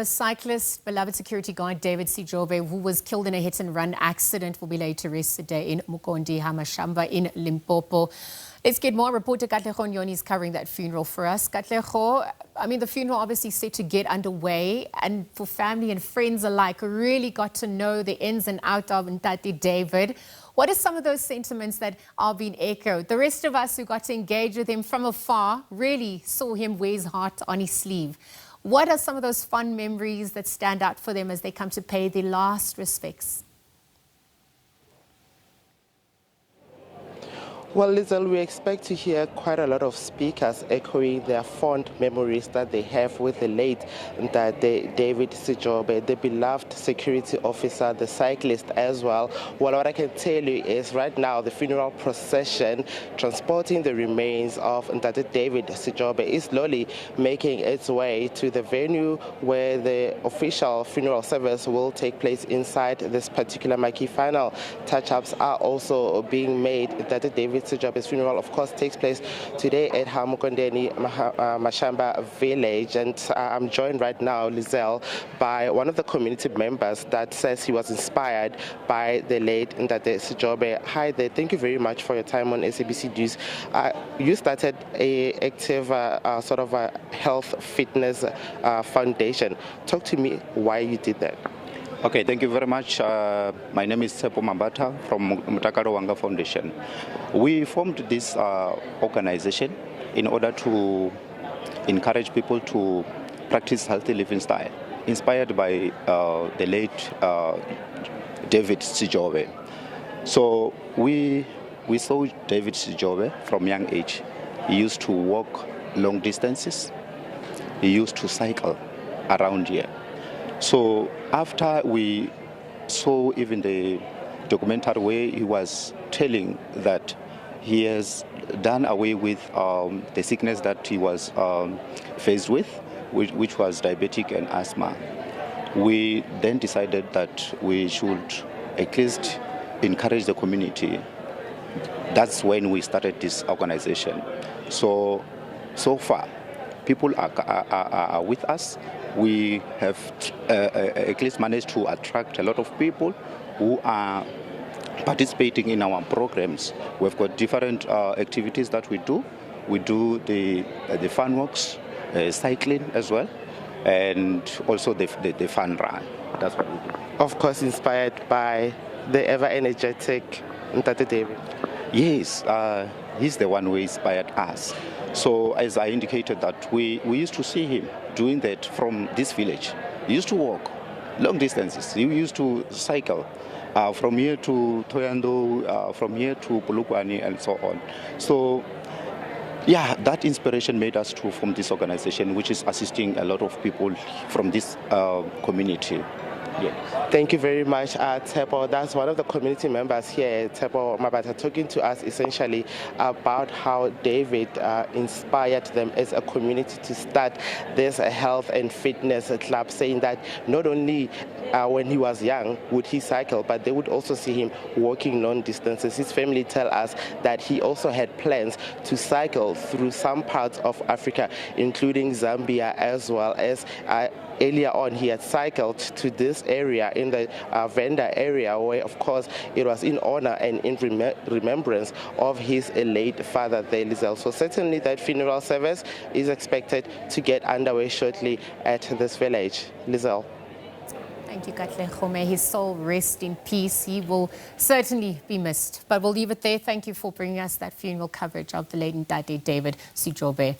A cyclist, beloved security guard David Sejobe, who was killed in a hit-and-run accident, will be laid to rest today in Mukondeni-Ha-Mashamba in Limpopo. Let's get more. Reporter Katlego Nyoni is covering that funeral for us. Katlego, the funeral obviously set to get underway, and for family and friends alike, really got to know the ins and outs of Ntate David. What are some of those sentiments that are being echoed? The rest of us who got to engage with him from afar really saw him wear his heart on his sleeve. What are some of those fond memories that stand out for them as they come to pay their last respects? Well, Lizel, we expect to hear quite a lot of speakers echoing their fond memories that they have with the late David Sejobe, the beloved security officer, the cyclist as well. Well, what I can tell you is right now the funeral procession transporting the remains of David Sejobe is slowly making its way to the venue where the official funeral service will take place inside this particular marquee. Final touch-ups are also being made. That David Sejobe's funeral, of course, takes place today at Mukondeni-Ha-Mashamba village, and I'm joined right now, Lizelle, by one of the community members that says he was inspired by the late David Sejobe. Hi there, thank you very much for your time on SABC News. You started a active sort of a health fitness foundation. Talk to me why you did that. Okay, thank you very much. My name is Tsepo Mambata from Mutakaro Wanga Foundation. We formed this organization in order to encourage people to practice healthy living style, inspired by the late David Sejobe. So we saw David Sejobe from young age. He used to walk long distances. He used to cycle around here. So after we saw even the documentary where he was telling that he has done away with the sickness that he was faced with, which was diabetic and asthma, we then decided that we should at least encourage the community. That's when we started this organization. So far, people are with us. We have at least managed to attract a lot of people who are participating in our programs. We've got different activities that we do. We do the fun walks, cycling as well, and also the fun run. That's what we do. Of course, inspired by the ever-energetic Ntate David. Yes, he's the one who inspired us. So as I indicated that we used to see him doing that from this village. He used to walk long distances. He used to cycle from here to Toyando, from here to Polokwane, and so on. So yeah, that inspiration made us to form this organization, which is assisting a lot of people from this community. Yeah. Thank you very much, Tsepo. That's one of the community members here, Tsepo Mabata, talking to us essentially about how David inspired them as a community to start this health and fitness club, saying that not only when he was young would he cycle, but they would also see him walking long distances. His family tell us that he also had plans to cycle through some parts of Africa, including Zambia, as well as earlier on, he had cycled to this area in the Venda area, where, of course, it was in honor and in remembrance of his late father there, Lizelle. So certainly that funeral service is expected to get underway shortly at this village. Lizelle. Thank you, Katlego. May his soul rest in peace. He will certainly be missed. But we'll leave it there. Thank you for bringing us that funeral coverage of the late David Sejobe.